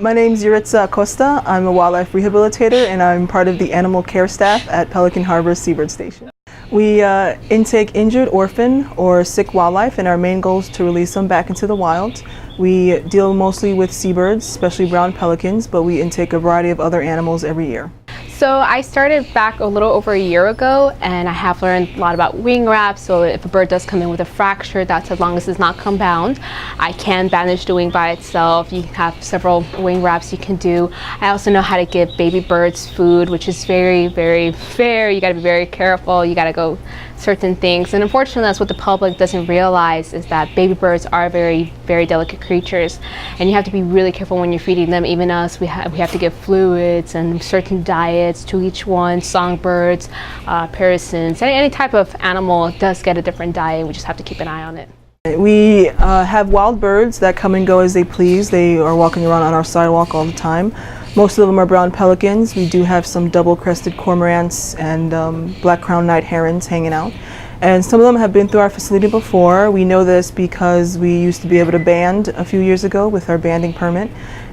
My name's Uria Costa. I'm a wildlife rehabilitator and I'm part of the animal care staff at Pelican Harbor Seabird Station. We intake injured, orphan, or sick wildlife, and our main goal is to release them back into the wild. We deal mostly with seabirds, especially brown pelicans, but we intake a variety of other animals every year. So I started back a little over a year ago, and I have learned a lot about wing wraps. So if a bird does come in with a fracture, that's as long as it's not compound. I can bandage the wing by itself. You have several wing wraps you can do. I also know how to give baby birds food, which is very, very fair. You got to be very careful. You got to go certain things, and unfortunately that's what the public doesn't realize, is that baby birds are very, very delicate creatures, and you have to be really careful when you're feeding them. Even us, we have to give fluids and certain diets to each one. Songbirds, parrots, any type of animal does get a different diet. We just have to keep an eye on it. We have wild birds that come and go as they please. They are walking around on our sidewalk all the time. Most of them are brown pelicans. We do have some double-crested cormorants and black-crowned night herons hanging out. And some of them have been through our facility before. We know this because we used to be able to band a few years ago with our banding permit.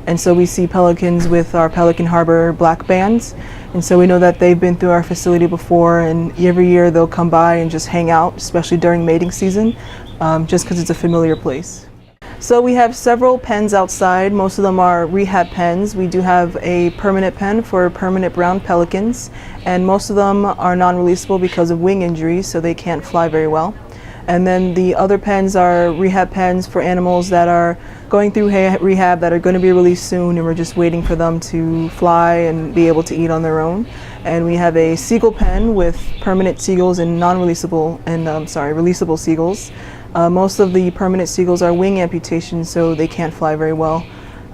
And so we see pelicans with our Pelican Harbor black bands. And so we know that they've been through our facility before, and every year they'll come by and just hang out, especially during mating season, just because it's a familiar place. So we have several pens outside. Most of them are rehab pens. We do have a permanent pen for permanent brown pelicans, and most of them are non-releasable because of wing injuries, so they can't fly very well. And then the other pens are rehab pens for animals that are going through rehab, that are going to be released soon, and we're just waiting for them to fly and be able to eat on their own. And we have a seagull pen with permanent seagulls and non-releasable and releasable seagulls. Most of the permanent seagulls are wing amputations, so they can't fly very well.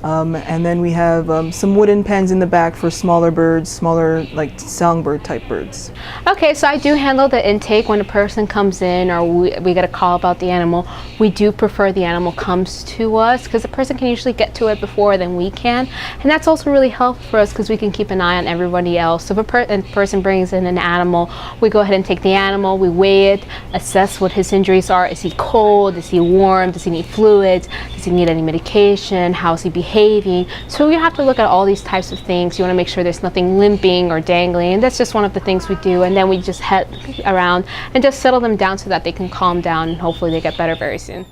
And then we have some wooden pens in the back for smaller birds, smaller like songbird type birds. Okay, so I do handle the intake when a person comes in, or we get a call about the animal. We do prefer the animal comes to us, because the person can usually get to it before than we can, and that's also really helpful for us because we can keep an eye on everybody else. So if a person brings in an animal, we go ahead and take the animal, we weigh it, assess what his injuries are. Is he cold? Is he warm? Does he need fluids? Does he need any medication? How is he behaving? So you have to look at all these types of things. You want to make sure there's nothing limping or dangling, and that's just one of the things we do. And then we just head around and just settle them down so that they can calm down, and hopefully they get better very soon.